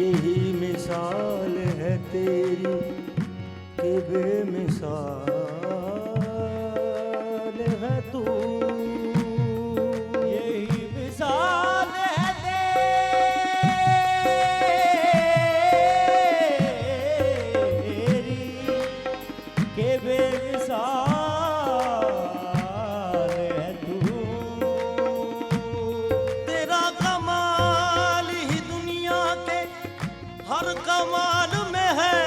यही मिसाल है तेरी कि बेमिसाल है तू। यही मिसाल है तेरी के बेमिसाल है तू। तेरा कमाल ही दुनिया के हर कमाल में है,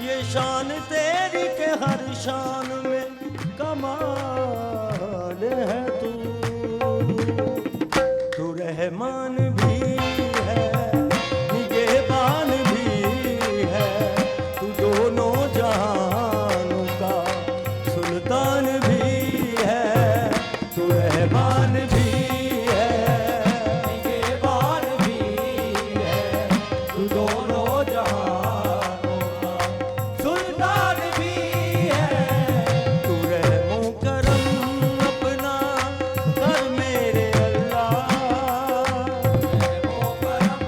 ये शान तेरी के हर शान में कमाल है तू। तू रहमान भी है, निगहबान भी है, तू दोनों जहानों का सुल्तान भी है। तू रहमान भी है, निगहबान भी है, तू दोनों जहानों का सुल्तान भी है। तू रहमो करम अपना कर मेरे अल्लाह। रहमो करम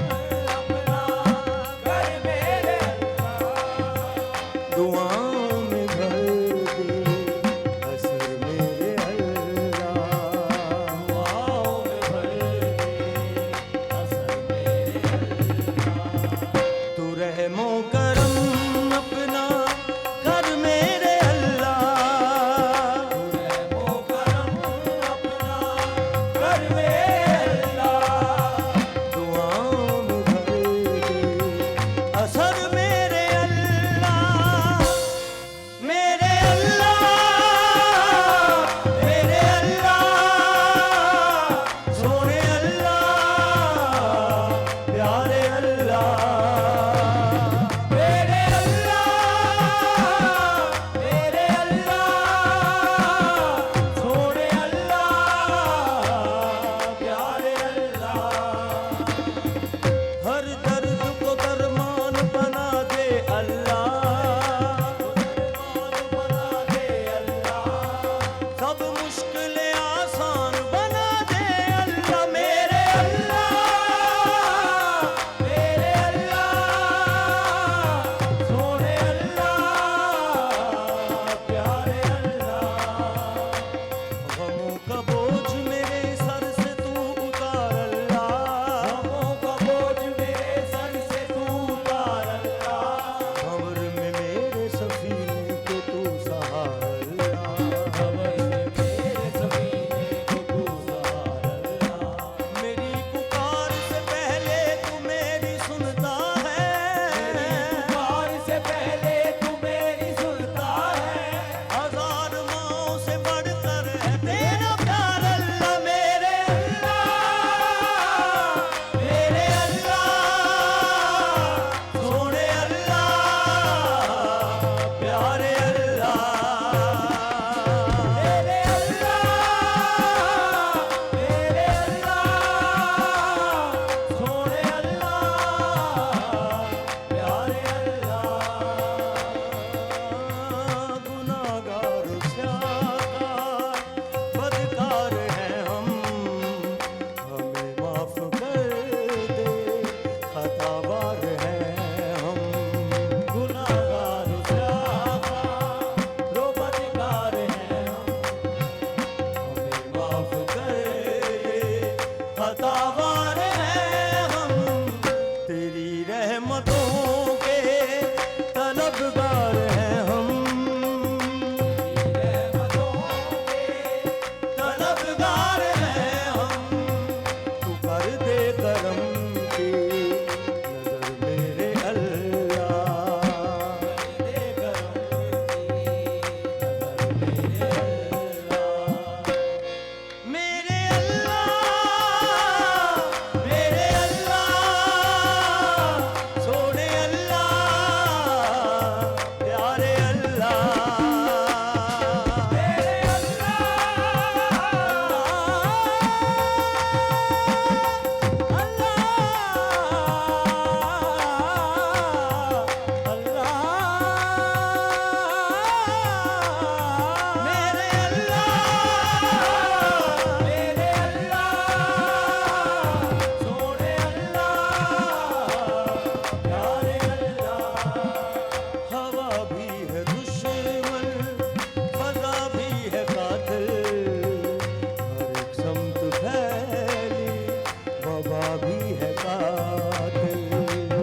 भी है कातिल।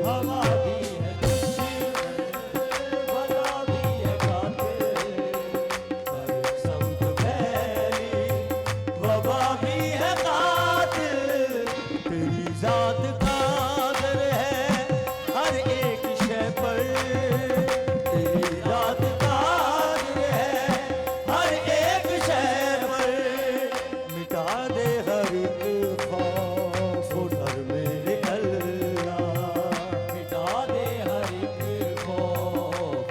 हवा भी है दुश्मन, वफा भी है कातिल। हर एक समत फैली वबा भी है कातिल। तेरी जात कादर है हर एक शय पर। तेरी जात कादर है हर एक शय पर। मिटा दे हर एक खौफ डर मेरे अल्लाह। मिटा दे हर एक खौफ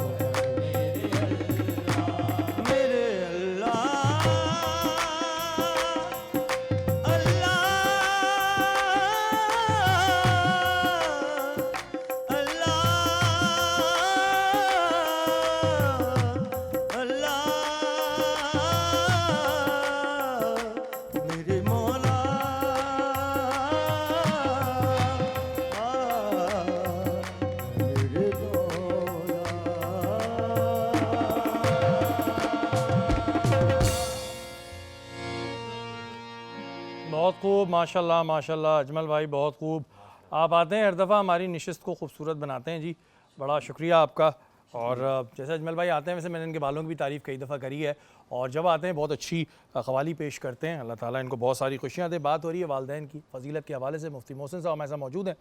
मेरे अल्लाह। मेरे अल्लाह अल्लाह अल्लाह अल्लाह मेरे मौला मेरे मौला। बहुत खूब, माशाल्लाह माशाल्लाह अजमल भाई, बहुत खूब। आप आते हैं हर दफ़ा हमारी नशिस्त को खूबसूरत बनाते हैं जी, बड़ा शुक्रिया आपका। और जैसे अजमल भाई आते हैं वैसे मैंने इनके बालों की भी तारीफ़ कई दफ़ा करी है, और जब आते हैं बहुत अच्छी कवाली पेश करते हैं। अल्लाह ताला इनको बहुत सारी खुशियाँ दे। बात हो रही है वालदैन की फ़जीलत के हवाले से, मुफ्ती मोहसिन साहब हमारे साथ मौजूद हैं।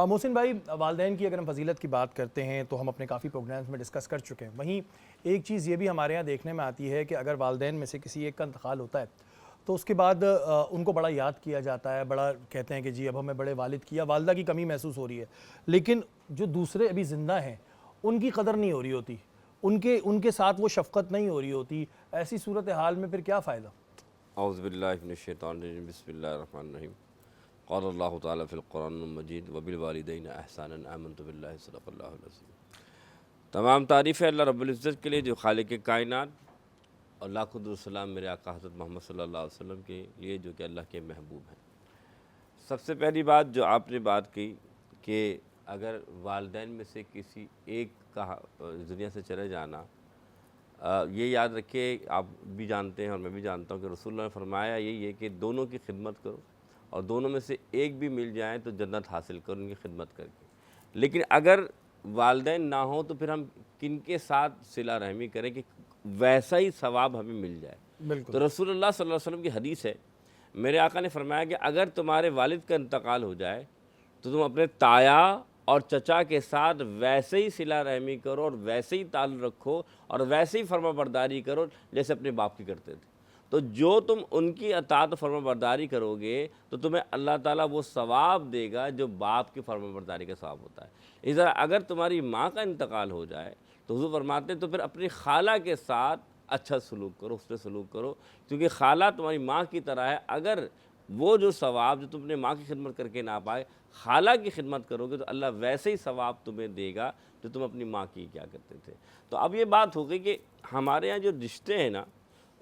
मोहसिन भाई, वालदैन की अगर हम फ़जीलत की बात करते हैं तो हम अपने काफ़ी प्रोग्राम्स में डिस्कस कर चुके हैं। वहीं एक चीज़ ये भी हमारे यहाँ देखने में आती है कि अगर वालदैन में से किसी एक का इंतकाल होता है तो उसके बाद उनको बड़ा याद किया जाता है, बड़ा कहते हैं कि जी अब हमें बड़े वालिद की या वालदा की कमी महसूस हो रही है। लेकिन जो दूसरे अभी ज़िंदा हैं उनकी कदर नहीं हो रही होती, उनके साथ वो शफ़क़त नहीं हो रही होती। ऐसी सूरत हाल में फिर क्या फ़ायदा? औज़ुबिल्लाहि मिनश्शैतानिर्रजीम बिस्मिल्लाहिर्रहमानिर्रहीम। क़ाल अल्लाहु तआला फ़िल क़ुरानिल मजीद व बिल वालिदैनि एहसानन आमनतु बिल्लाहि सदक़ल्लाहुल अज़ीम। तमाम तारीफ़ें अल्लाह रब्बुल इज़्ज़त के लिए जो खालिक़ कायनात, और लाखों दुरूद सलाम मेरे आका हज़रत मोहम्मद सल्लल्लाहु अलैहि वसल्लम के लिए जो कि अल्लाह के महबूब हैं। सबसे पहली बात जो आपने बात की कि अगर वालिदैन में से किसी एक का दुनिया से चले जाना, ये याद रखिए, आप भी जानते हैं और मैं भी जानता हूँ कि रसूलुल्लाह ने फरमाया यही है कि दोनों की खिदमत करो, और दोनों में से एक भी मिल जाए तो जन्नत हासिल करो उनकी खिदमत करके। लेकिन अगर वालिदैन ना हो तो फिर हम किन के साथ सिला रहमी करें कि वैसा ही सवाब हमें मिल जाए। बिल्कुल। तो रसूलुल्लाह सल्लल्लाहु अलैहि वसल्लम की हदीस है, मेरे आका ने फरमाया कि अगर तुम्हारे वालिद का इंतकाल हो जाए तो तुम अपने ताया और चचा के साथ वैसे ही सिला रहमी करो और वैसे ही ताल्लुक़ रखो और वैसे ही फरमाबरदारी करो जैसे अपने बाप की करते थे। तो जो तुम उनकी अताअत फरमाबरदारी करोगे तो तुम्हें अल्लाह ताला वो सवाब देगा जो बाप की फरमाबरदारी का सवाब होता है। इस तरह अगर तुम्हारी माँ का इंतकाल हो जाए तो हुज़ूर फरमाते हैं तो फिर अपनी खाला के साथ अच्छा सलूक करो, उससे सलूक करो, क्योंकि खाला तुम्हारी माँ की तरह है। अगर वो जो सवाब जो तुमने माँ की खिदमत करके ना पाए, खाला की खिदमत करोगे तो अल्लाह वैसे ही सवाब तुम्हें देगा जो तुम अपनी माँ की क्या करते थे। तो अब ये बात हो गई कि हमारे यहाँ जो रिश्ते हैं ना,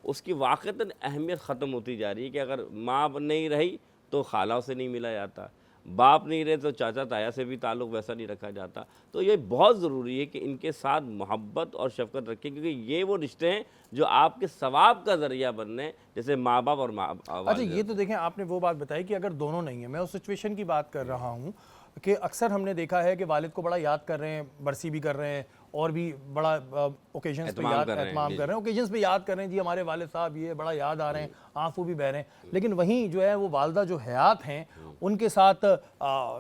उसकी वाक़तन अहमियत ख़त्म होती जा रही है कि अगर माँ नहीं रही तो खाला से नहीं मिला जाता, बाप नहीं रहे तो चाचा ताया से भी ताल्लुक़ वैसा नहीं रखा जाता। तो ये बहुत ज़रूरी है कि इनके साथ मोहब्बत और शफ़क़त रखें, क्योंकि ये वो रिश्ते हैं जो आपके सवाब का ज़रिया बनने, जैसे माँ बाप और अच्छा, ये तो देखें आपने वो बात बताई कि अगर दोनों नहीं है, मैं उस सिचुएशन की बात कर रहा हूँ कि अक्सर हमने देखा है कि वालिद को बड़ा याद कर रहे हैं, बरसी भी कर रहे हैं और भी बड़ा ओकेजन्स पे याद एहतमाम कर रहे हैं, ओकेजन्स पे याद कर रहे हैं जी हमारे वालिद साहब ये बड़ा याद आ रहे हैं, आंसू भी बह रहे हैं। लेकिन वहीं जो है वो वालदा जो हयात हैं उनके साथ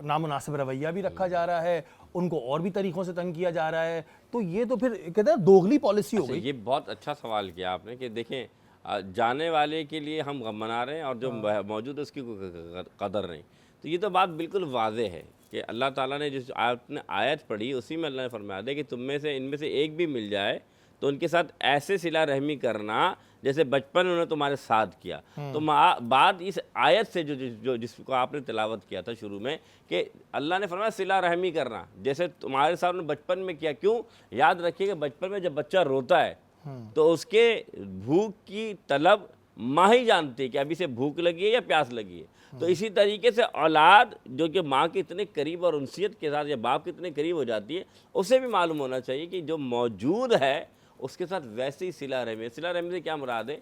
नामुनासिब रवैया भी रखा जा रहा है, उनको और भी तरीक़ों से तंग किया जा रहा है। तो ये तो फिर कहते हैं दोगली पॉलिसी हो गई। ये बहुत अच्छा सवाल किया आपने कि देखें जाने वाले के लिए हम गम मना रहे हैं और जो मौजूद है उसकी कोई कदर नहीं। तो ये तो बात बिल्कुल वाज़ेह है कि अल्लाह ताला ने जिस आपने आयत पढ़ी उसी में अल्लाह ने फरमाया है कि तुम में से इनमें से एक भी मिल जाए तो उनके साथ ऐसे सिला रहमी करना जैसे बचपन उन्होंने तुम्हारे साथ किया। तो बात इस आयत से जो जिसको आपने तिलावत किया था शुरू में कि अल्लाह ने फरमाया सिला रहमी करना जैसे तुम्हारे साथ उन्होंने बचपन में किया। क्यों? याद रखिए कि बचपन में जब बच्चा रोता है तो उसके भूख की तलब माँ ही जानती है कि अभी से भूख लगी है या प्यास लगी है। तो इसी तरीके से औलाद जो कि माँ के इतने करीब और उनसियत के साथ या बाप के इतने करीब हो जाती है, उसे भी मालूम होना चाहिए कि जो मौजूद है उसके साथ वैसे ही सिला रहमी। सिला रहमी से क्या मुराद है?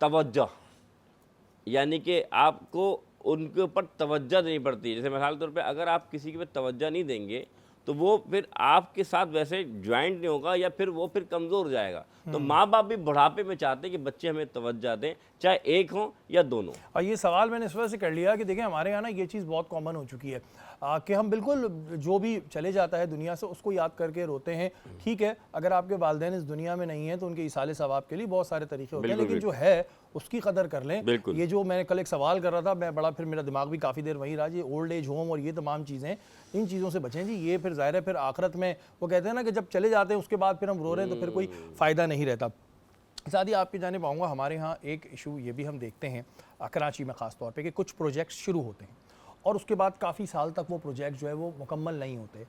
तवज्जो, यानी कि आपको उनके ऊपर तवज्जो देनी पड़ती है। जैसे मिसाल के तौर पे अगर आप किसी के पे तवज्जो नहीं देंगे तो वो फिर आपके साथ वैसे ज्वाइंट नहीं होगा या फिर वो फिर कमज़ोर हो जाएगा। तो माँ बाप भी बुढ़ापे में चाहते हैं कि बच्चे हमें तवज्जो दें, चाहे एक हों या दोनों। और ये सवाल मैंने इस वजह से कर लिया कि देखिए हमारे यहाँ ना ये चीज़ बहुत कॉमन हो चुकी है कि हम बिल्कुल जो भी चले जाता है दुनिया से उसको याद करके रोते हैं। ठीक है, अगर आपके वालिदैन इस दुनिया में नहीं है तो उनके इसाले सवाब के लिए बहुत सारे तरीके होते हैं, लेकिन जो है उसकी कदर कर लें। ये जो मैंने कल एक सवाल कर रहा था, मैं बड़ा फिर मेरा दिमाग भी काफ़ी देर वहीं रहा, ये ओल्ड एज होम और ये तमाम चीज़ें, इन चीज़ों से बचें जी। ये फिर ज़ाहिर है फिर आखिरत में वो कहते हैं ना कि जब चले जाते हैं उसके बाद फिर हम रो रहे हैं तो फिर कोई फ़ायदा नहीं रहता। साथ ही आपकी जानिब आऊँगा, हमारे यहाँ एक इशू ये भी हम देखते हैं कराची में ख़ास तौर पे कि कुछ प्रोजेक्ट्स शुरू होते हैं और उसके बाद काफ़ी साल तक वो प्रोजेक्ट जो है वो मुकम्मल नहीं होते।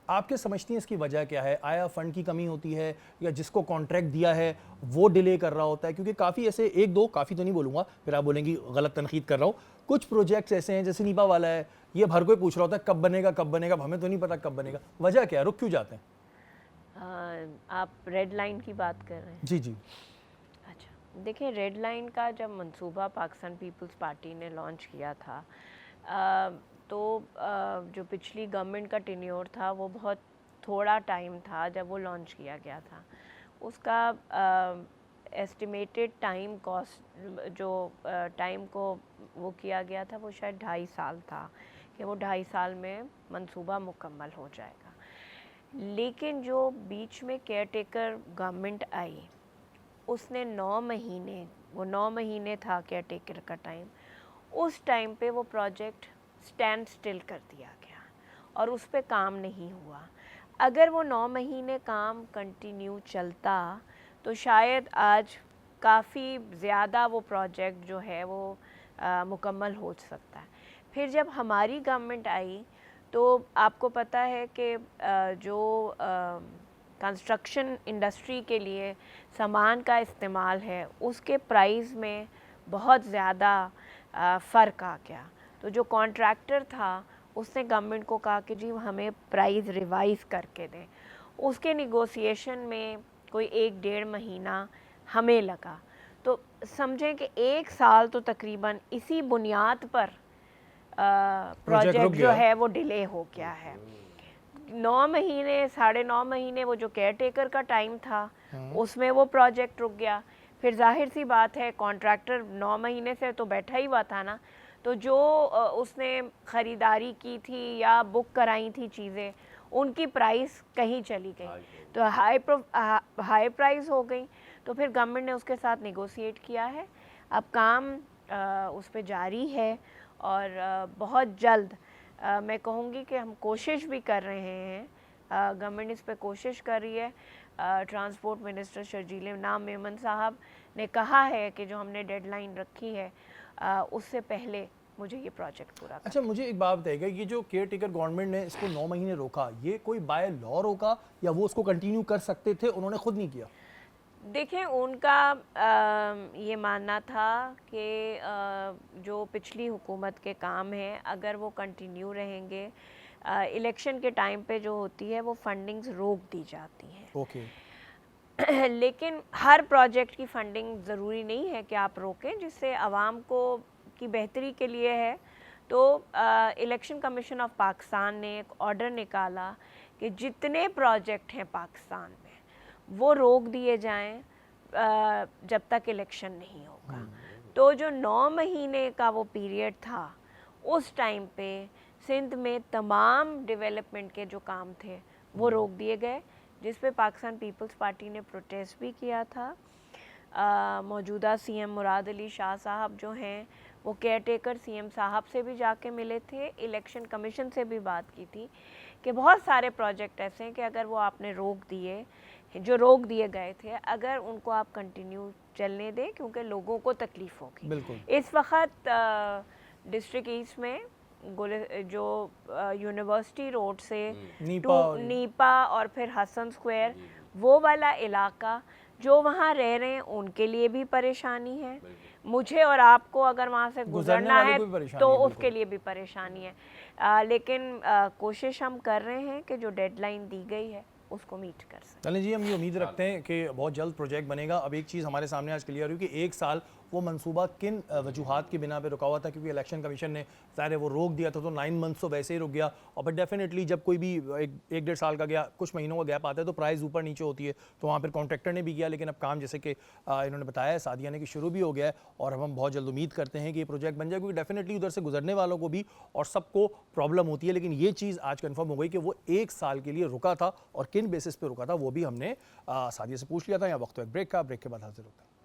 आपके समझती हैं इसकी वजह क्या है? आया फ़ंड की कमी होती है या जिसको कॉन्ट्रैक्ट दिया है वो डिले कर रहा होता है? क्योंकि काफ़ी ऐसे एक दो, काफ़ी तो नहीं बोलूँगा फिर आप बोलेंगी गलत तनकीद कर रहा हूँ, कुछ प्रोजेक्ट्स ऐसे हैं जैसे नीपा वाला है, ये भर कोई पूछ रहा होता है कब बनेगा कब बनेगा, हमें तो नहीं पता कब बनेगा। वजह क्या है, रुक क्यों जाते हैं? आप रेड लाइन की बात कर रहे हैं? जी जी। अच्छा, देखिए रेड लाइन का जब मंसूबा पाकिस्तान पीपल्स पार्टी ने लॉन्च किया था तो जो पिछली गवर्नमेंट का टेन्योर था वो बहुत थोड़ा टाइम था जब वो लॉन्च किया गया था। उसका एस्टिमेटेड टाइम कॉस्ट जो टाइम को वो किया गया था वो शायद 2.5 साल था कि वो 2.5 साल में मंसूबा मुकम्मल हो जाएगा। लेकिन जो बीच में केयर टेकर गवर्नमेंट आई उसने 9 महीने, वो 9 महीने था केयर टेकर का टाइम, उस टाइम पे वो प्रोजेक्ट स्टैंड स्टिल कर दिया गया और उस पे काम नहीं हुआ। अगर वो 9 महीने काम कंटिन्यू चलता तो शायद आज काफ़ी ज़्यादा वो प्रोजेक्ट जो है वो मुकम्मल हो सकता है। फिर जब हमारी गवर्नमेंट आई तो आपको पता है कि जो कंस्ट्रक्शन इंडस्ट्री के लिए सामान का इस्तेमाल है उसके प्राइस में बहुत ज़्यादा फ़र्क आ गया। तो जो कॉन्ट्रैक्टर था उसने गवर्नमेंट को कहा कि जी हमें प्राइस रिवाइज़ करके दें। उसके निगोसिएशन में कोई 1-1.5 महीना हमें लगा। तो समझें कि 1 साल तो तकरीबन इसी बुनियाद पर प्रोजेक्ट जो है वो डिले हो गया है। 9 महीने, 9.5 महीने वो जो केयर टेकर का टाइम था उसमें वो प्रोजेक्ट रुक गया। फिर जाहिर सी बात है कॉन्ट्रैक्टर 9 महीने से तो बैठा ही हुआ था ना, तो जो उसने ख़रीदारी की थी या बुक कराई थी चीज़ें उनकी प्राइस कहीं चली गई, तो हाई प्राइस हो गई। तो फिर गवर्नमेंट ने उसके साथ नेगोशिएट किया है। अब काम उस पर जारी है और बहुत जल्द मैं कहूँगी कि हम कोशिश भी कर रहे हैं, गवर्नमेंट इस पे कोशिश कर रही है। ट्रांसपोर्ट मिनिस्टर शर्जील नाम मेमन साहब ने कहा है कि जो हमने डेडलाइन रखी है उससे पहले मुझे ये प्रोजेक्ट पूरा अच्छा, मुझे एक बात बताइएगा, ये जो केयर टेकर गवर्नमेंट ने इसको 9 महीने रोका, ये कोई बाय लॉ रोका या वो उसको कंटिन्यू कर सकते थे, उन्होंने खुद नहीं किया? देखें, उनका ये मानना था कि जो पिछली हुकूमत के काम हैं अगर वो कंटिन्यू रहेंगे, इलेक्शन के टाइम पे जो होती है वो फंडिंग्स रोक दी जाती हैं। ओके। लेकिन हर प्रोजेक्ट की फंडिंग ज़रूरी नहीं है कि आप रोकें, जिससे आवाम को की बेहतरी के लिए है। तो इलेक्शन कमीशन ऑफ पाकिस्तान ने एक ऑर्डर निकाला कि जितने प्रोजेक्ट हैं पाकिस्तान में वो रोक दिए जाएं जब तक इलेक्शन नहीं होगा। तो जो 9 महीने का वो पीरियड था उस टाइम पे सिंध में तमाम डेवलपमेंट के जो काम थे वो रोक दिए गए, जिस पे पाकिस्तान पीपल्स पार्टी ने प्रोटेस्ट भी किया था। मौजूदा सीएम मुराद अली शाह साहब जो हैं वो केयर टेकर सीएम साहब से भी जाके मिले थे, इलेक्शन कमीशन से भी बात की थी कि बहुत सारे प्रोजेक्ट ऐसे हैं कि अगर वो आपने रोक दिए, जो रोक दिए गए थे, अगर उनको आप कंटिन्यू चलने दें क्योंकि लोगों को तकलीफ़ होगी। बिल्कुल। इस वक्त डिस्ट्रिक्ट ईस्ट में जो यूनिवर्सिटी रोड से नीपा और फिर हसन स्क्वायर, वो वाला इलाका जो वहाँ रह रहे हैं उनके लिए भी परेशानी है। मुझे और आपको अगर वहाँ से गुजरना है तो उसके लिए भी परेशानी है। लेकिन कोशिश हम कर रहे हैं कि जो डेडलाइन दी गई है उसको मीट कर सकें। चलें जी, हम ये उम्मीद रखते हैं कि बहुत जल्द प्रोजेक्ट बनेगा। अब एक चीज़ हमारे सामने आज क्लियर हुई कि 1 साल वो मंसूबा किन वजूहात की बिना पे रुका हुआ था, क्योंकि इलेक्शन कमीशन ने ज़ाहिर है वो रोक दिया था, तो 9 मंथ्स तो वैसे ही रुक गया। और फिर डेफिनेटली जब कोई भी एक डेढ़ साल का गया, कुछ महीनों का गैप आता है तो प्राइस ऊपर नीचे होती है, तो वहाँ पर कॉन्ट्रैक्टर ने भी किया, लेकिन अब काम जैसे कि इन्होंने बताया है सादिया ने कि शुरू भी हो गया है, और हम बहुत जल्द उम्मीद करते हैं कि ये प्रोजेक्ट बन जाए, क्योंकि डेफिनेटली उधर से गुजरने वालों को भी और सबको प्रॉब्लम होती है। लेकिन ये चीज़ आज कन्फर्म हो गई कि वो 1 साल के लिए रुका था, और किन बेसिस पे रुका था वो भी हमने सादिया से पूछ लिया था। यहाँ वक्त एक ब्रेक का, ब्रेक के बाद हाजिर होता है।